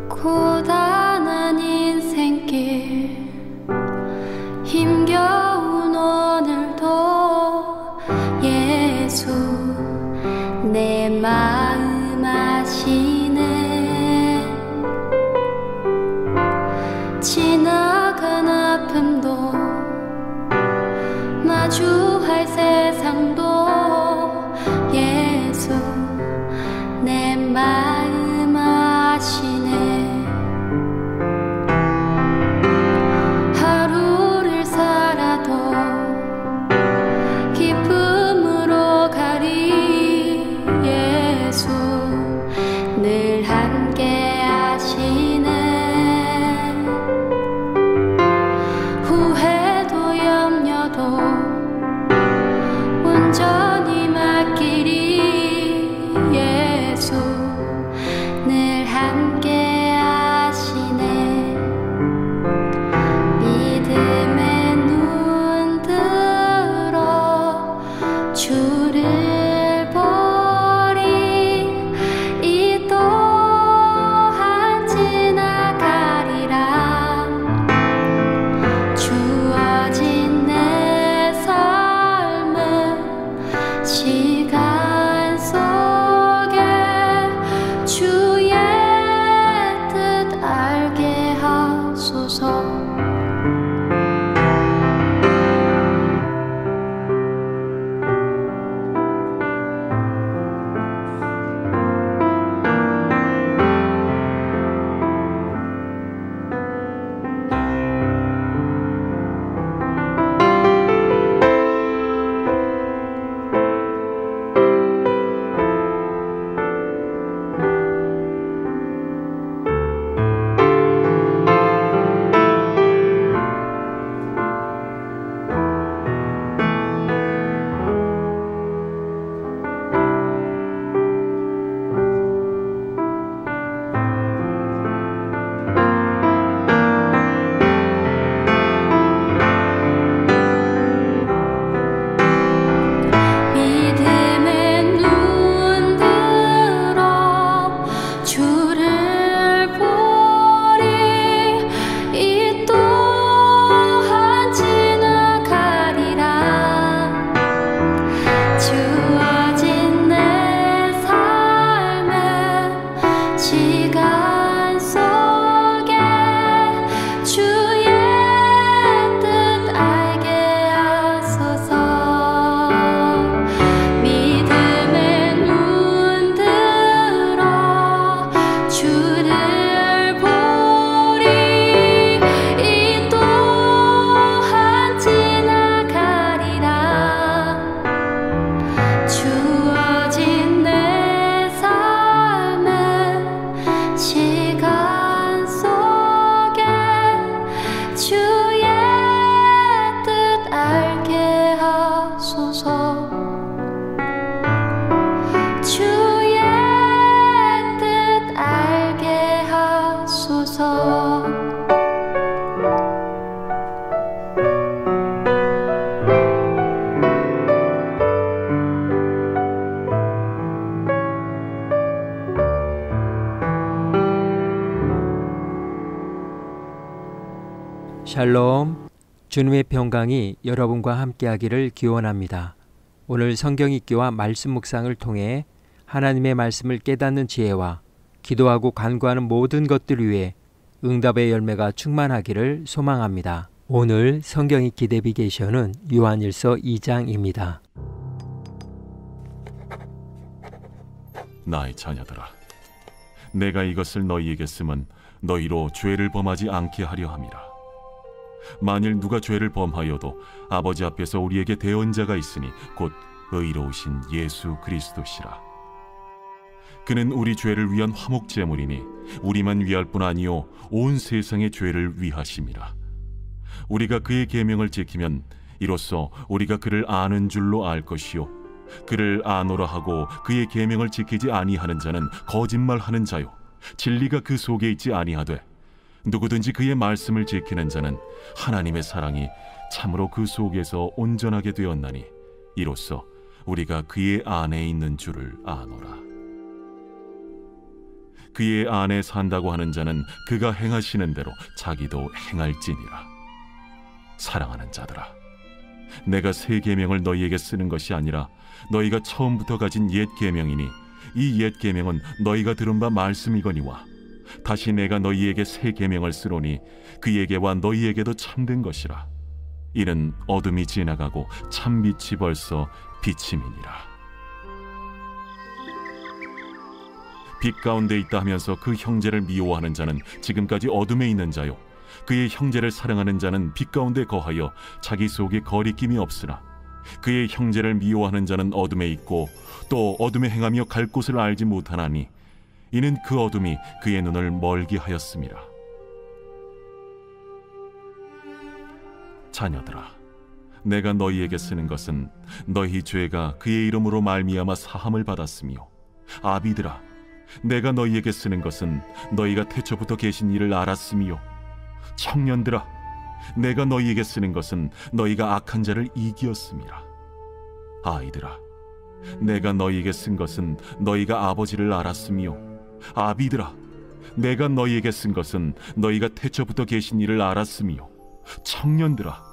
고단한 인생길 힘겨운 오늘도 예수 내 마음 아시네. 지나간 아픔도 마주할 세상도 예수 내 마음 아시네. 하루를 살아도 기쁨으로 가리 예수 늘 함께 하시네. 후회도 염려도 온전히 맡기리 예수 늘 함께 하시네. 믿음의 눈 들어 주를 보리. 이 또한 지나가리라. 주어진 내 삶은 시간 속에 주의 뜻 알게 하소서. 믿음의 눈 들어 주를 보리. 이 또한 지나가리라. 주어진 내 삶은 시간 속에 주의 뜻 알게 하소서. 믿음의 눈 들어 주를 보리. 이 또한 지나가리라. 주어진 내 삶은 시간 속에 주의 뜻 알게 하소서. 주의 뜻 알게 하소서. 샬롬, 주님의 평강이 여러분과 함께하기를 기원합니다. 오늘 성경 읽기와 말씀 묵상을 통해 하나님의 말씀을 깨닫는 지혜와 기도하고 간구하는 모든 것들 위해 응답의 열매가 충만하기를 소망합니다. 오늘 성경 읽기 내비게이션은 요한일서 2장입니다. 나의 자녀들아, 내가 이것을 너희에게 쓰면 너희로 죄를 범하지 않게 하려 함이라. 만일 누가 죄를 범하여도 아버지 앞에서 우리에게 대언자가 있으니 곧 의로우신 예수 그리스도시라. 그는 우리 죄를 위한 화목 제물이니 우리만 위할 뿐 아니요 온 세상의 죄를 위하심이라. 우리가 그의 계명을 지키면 이로써 우리가 그를 아는 줄로 알 것이요 그를 아노라 하고 그의 계명을 지키지 아니하는 자는 거짓말하는 자요 진리가 그 속에 있지 아니하되 누구든지 그의 말씀을 지키는 자는 하나님의 사랑이 참으로 그 속에서 온전하게 되었나니 이로써 우리가 그의 안에 있는 줄을 아노라. 그의 안에 산다고 하는 자는 그가 행하시는 대로 자기도 행할지니라. 사랑하는 자들아, 내가 새 계명을 너희에게 쓰는 것이 아니라 너희가 처음부터 가진 옛 계명이니 이 옛 계명은 너희가 들은 바 말씀이거니와 다시 내가 너희에게 새 계명을 쓰노니 그에게와 너희에게도 참된 것이라. 이는 어둠이 지나가고 참빛이 벌써 비침이니라. 빛 가운데 있다 하면서 그 형제를 미워하는 자는 지금까지 어둠에 있는 자요, 그의 형제를 사랑하는 자는 빛 가운데 거하여 자기 속에 거리낌이 없으나 그의 형제를 미워하는 자는 어둠에 있고 또 어둠에 행하며 갈 곳을 알지 못하나니 이는 그 어둠이 그의 눈을 멀게 하였음이라. 자녀들아, 내가 너희에게 쓰는 것은 너희 죄가 그의 이름으로 말미암아 사함을 받았으며, 아비들아, 내가 너희에게 쓰는 것은 너희가 태초부터 계신 이를 알았으며, 청년들아, 내가 너희에게 쓰는 것은 너희가 악한 자를 이기었음이라. 아이들아, 내가 너희에게 쓴 것은 너희가 아버지를 알았으며, 아비들아, 내가 너희에게 쓴 것은 너희가 태초부터 계신 이를 알았으며, 청년들아,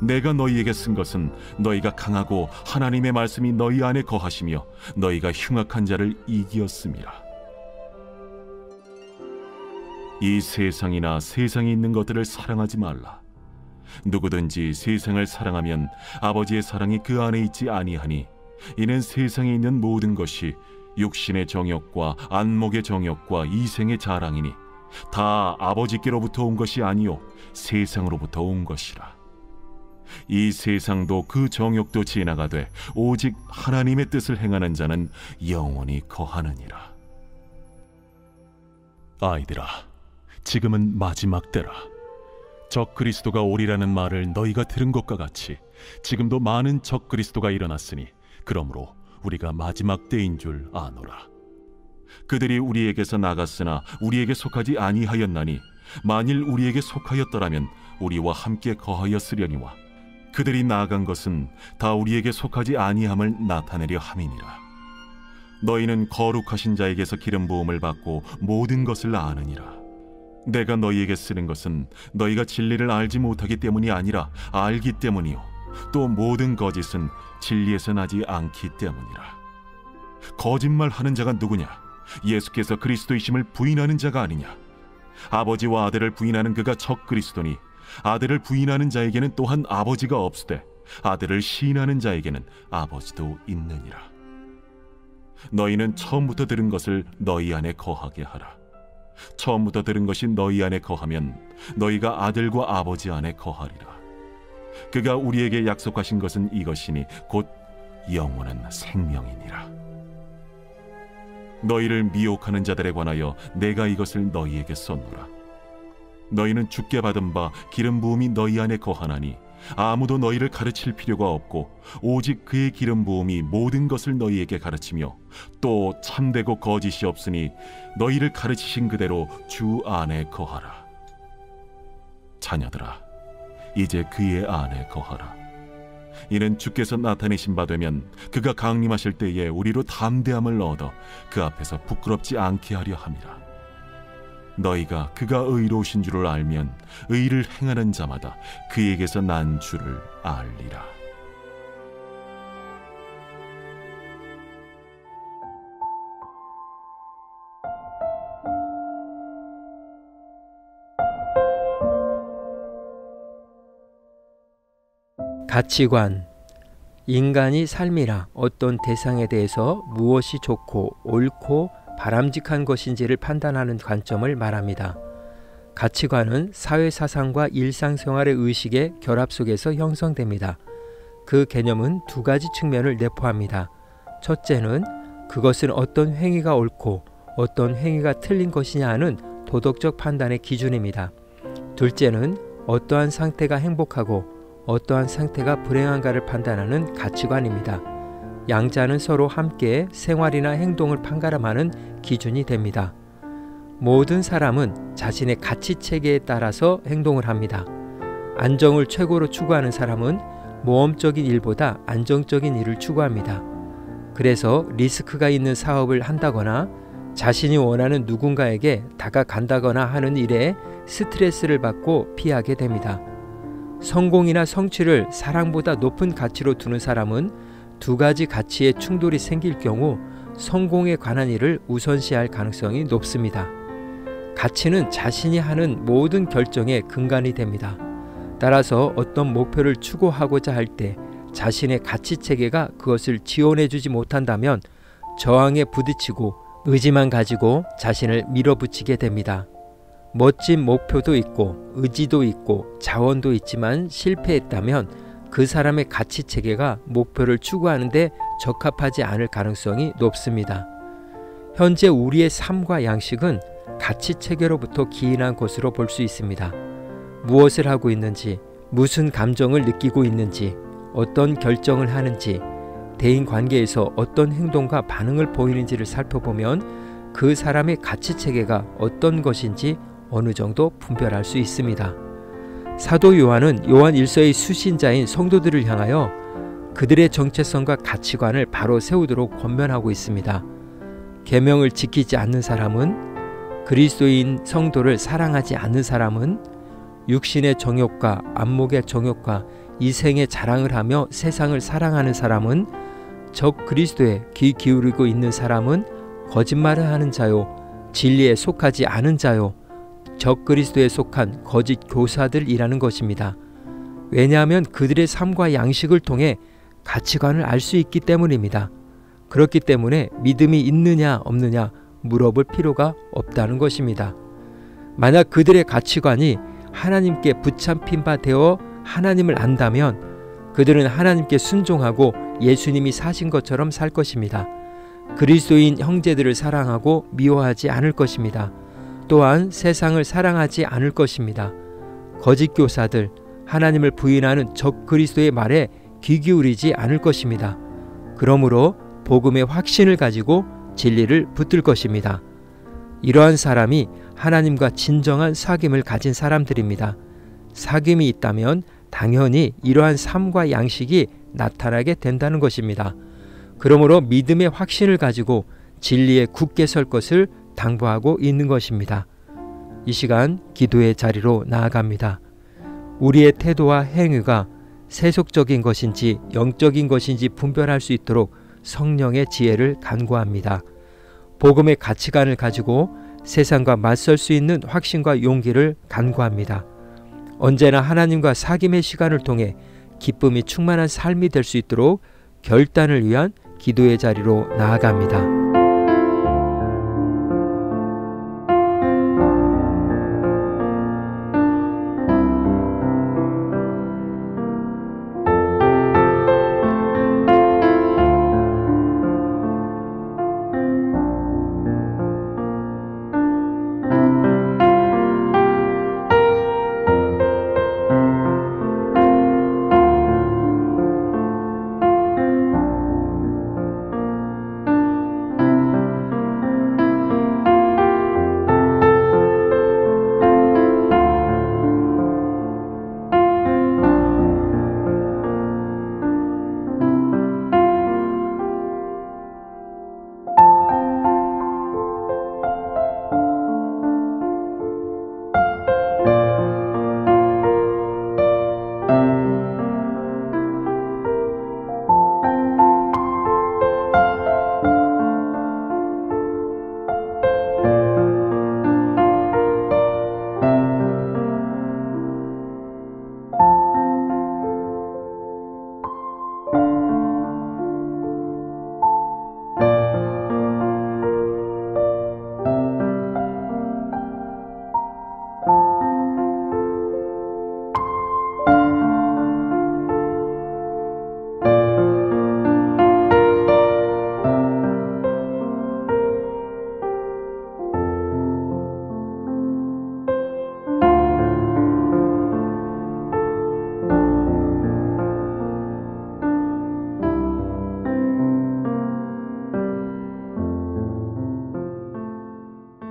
내가 너희에게 쓴 것은 너희가 강하고 하나님의 말씀이 너희 안에 거하시며 너희가 흉악한 자를 이기었음이라. 이 세상이나 세상에 있는 것들을 사랑하지 말라. 누구든지 세상을 사랑하면 아버지의 사랑이 그 안에 있지 아니하니 이는 세상에 있는 모든 것이 육신의 정욕과 안목의 정욕과 이생의 자랑이니 다 아버지께로부터 온 것이 아니요 세상으로부터 온 것이라. 이 세상도 그 정욕도 지나가되 오직 하나님의 뜻을 행하는 자는 영원히 거하느니라. 아이들아, 지금은 마지막 때라. 적 그리스도가 오리라는 말을 너희가 들은 것과 같이 지금도 많은 적 그리스도가 일어났으니 그러므로 우리가 마지막 때인 줄 아노라. 그들이 우리에게서 나갔으나 우리에게 속하지 아니하였나니 만일 우리에게 속하였더라면 우리와 함께 거하였으려니와 그들이 나아간 것은 다 우리에게 속하지 아니함을 나타내려 함이니라. 너희는 거룩하신 자에게서 기름 부음을 받고 모든 것을 아느니라. 내가 너희에게 쓰는 것은 너희가 진리를 알지 못하기 때문이 아니라 알기 때문이요 또 모든 거짓은 진리에서 나지 않기 때문이라. 거짓말하는 자가 누구냐? 예수께서 그리스도이심을 부인하는 자가 아니냐? 아버지와 아들을 부인하는 그가 적 그리스도니 아들을 부인하는 자에게는 또한 아버지가 없으되 아들을 시인하는 자에게는 아버지도 있느니라. 너희는 처음부터 들은 것을 너희 안에 거하게 하라. 처음부터 들은 것이 너희 안에 거하면 너희가 아들과 아버지 안에 거하리라. 그가 우리에게 약속하신 것은 이것이니 곧 영원한 생명이니라. 너희를 미혹하는 자들에 관하여 내가 이것을 너희에게 썼노라. 너희는 주께 받은 바 기름 부음이 너희 안에 거하나니 아무도 너희를 가르칠 필요가 없고 오직 그의 기름 부음이 모든 것을 너희에게 가르치며 또 참되고 거짓이 없으니 너희를 가르치신 그대로 주 안에 거하라. 자녀들아, 이제 그의 안에 거하라. 이는 주께서 나타내신 바 되면 그가 강림하실 때에 우리로 담대함을 얻어 그 앞에서 부끄럽지 않게 하려 함이라. 너희가 그가 의로우신 줄을 알면 의를 행하는 자마다 그에게서 난 줄을 알리라. 가치관. 인간이 삶이나 어떤 대상에 대해서 무엇이 좋고 옳고 바람직한 것인지를 판단하는 관점을 말합니다. 가치관은 사회사상과 일상생활의 의식의 결합 속에서 형성됩니다. 그 개념은 두 가지 측면을 내포합니다. 첫째는 그것은 어떤 행위가 옳고 어떤 행위가 틀린 것이냐 하는 도덕적 판단의 기준입니다. 둘째는 어떠한 상태가 행복하고 어떠한 상태가 불행한가를 판단하는 가치관입니다. 양자는 서로 함께 생활이나 행동을 판가름하는 기준이 됩니다. 모든 사람은 자신의 가치체계에 따라서 행동을 합니다. 안정을 최고로 추구하는 사람은 모험적인 일보다 안정적인 일을 추구합니다. 그래서 리스크가 있는 사업을 한다거나 자신이 원하는 누군가에게 다가간다거나 하는 일에 스트레스를 받고 피하게 됩니다. 성공이나 성취를 사랑보다 높은 가치로 두는 사람은 두 가지 가치의 충돌이 생길 경우 성공에 관한 일을 우선시할 가능성이 높습니다. 가치는 자신이 하는 모든 결정의 근간이 됩니다. 따라서 어떤 목표를 추구하고자 할 때 자신의 가치 체계가 그것을 지원해주지 못한다면 저항에 부딪히고 의지만 가지고 자신을 밀어붙이게 됩니다. 멋진 목표도 있고 의지도 있고 자원도 있지만 실패했다면 그 사람의 가치 체계가 목표를 추구하는 데 적합하지 않을 가능성이 높습니다. 현재 우리의 삶과 양식은 가치 체계로부터 기인한 것으로 볼 수 있습니다. 무엇을 하고 있는지, 무슨 감정을 느끼고 있는지, 어떤 결정을 하는지, 대인 관계에서 어떤 행동과 반응을 보이는지를 살펴보면 그 사람의 가치 체계가 어떤 것인지 어느 정도 분별할 수 있습니다. 사도 요한은 요한 1서의 수신자인 성도들을 향하여 그들의 정체성과 가치관을 바로 세우도록 권면하고 있습니다. 계명을 지키지 않는 사람은, 그리스도인 성도를 사랑하지 않는 사람은, 육신의 정욕과 안목의 정욕과 이생의 자랑을 하며 세상을 사랑하는 사람은, 적 그리스도에 귀 기울이고 있는 사람은 거짓말을 하는 자요, 진리에 속하지 않은 자요, 적 그리스도에 속한 거짓 교사들이라는 것입니다. 왜냐하면 그들의 삶과 양식을 통해 가치관을 알 수 있기 때문입니다. 그렇기 때문에 믿음이 있느냐 없느냐 물어볼 필요가 없다는 것입니다. 만약 그들의 가치관이 하나님께 붙잡힌 바 되어 하나님을 안다면 그들은 하나님께 순종하고 예수님이 사신 것처럼 살 것입니다. 그리스도인 형제들을 사랑하고 미워하지 않을 것입니다. 또한 세상을 사랑하지 않을 것입니다. 거짓 교사들, 하나님을 부인하는 적 그리스도의 말에 귀 기울이지 않을 것입니다. 그러므로 복음의 확신을 가지고 진리를 붙들 것입니다. 이러한 사람이 하나님과 진정한 사귐을 가진 사람들입니다. 사귐이 있다면 당연히 이러한 삶과 양식이 나타나게 된다는 것입니다. 그러므로 믿음의 확신을 가지고 진리에 굳게 설 것을 당부하고 있는 것입니다. 이 시간 기도의 자리로 나아갑니다. 우리의 태도와 행위가 세속적인 것인지 영적인 것인지 분별할 수 있도록 성령의 지혜를 간구합니다. 복음의 가치관을 가지고 세상과 맞설 수 있는 확신과 용기를 간구합니다. 언제나 하나님과 사귐의 시간을 통해 기쁨이 충만한 삶이 될 수 있도록 결단을 위한 기도의 자리로 나아갑니다.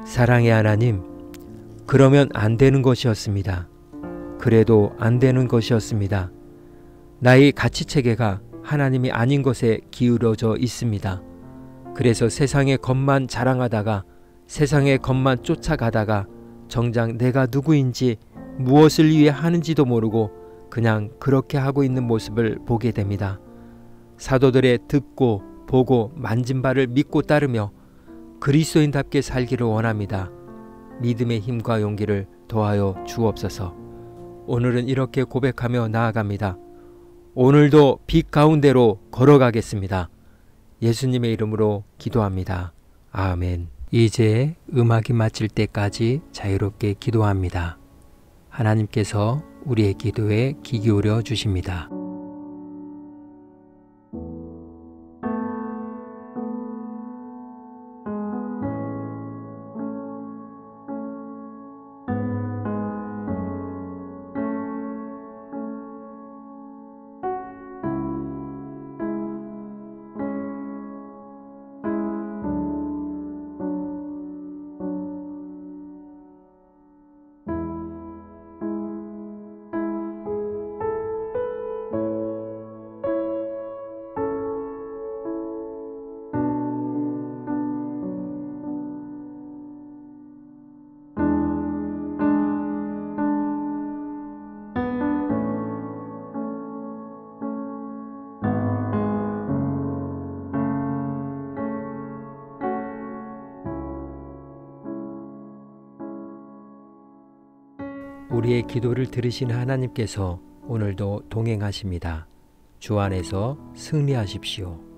사랑의 하나님, 그러면 안 되는 것이었습니다. 그래도 안 되는 것이었습니다. 나의 가치체계가 하나님이 아닌 것에 기울어져 있습니다. 그래서 세상의 것만 자랑하다가 세상의 것만 쫓아가다가 정작 내가 누구인지 무엇을 위해 하는지도 모르고 그냥 그렇게 하고 있는 모습을 보게 됩니다. 사도들의 듣고 보고 만진 바를 믿고 따르며 그리스도인답게 살기를 원합니다. 믿음의 힘과 용기를 더하여 주옵소서. 오늘은 이렇게 고백하며 나아갑니다. 오늘도 빛 가운데로 걸어가겠습니다. 예수님의 이름으로 기도합니다. 아멘. 이제 음악이 마칠 때까지 자유롭게 기도합니다. 하나님께서 우리의 기도에 귀 기울여 주십니다. 우리의 기도를 들으신 하나님께서 오늘도 동행하십니다. 주 안에서 승리하십시오.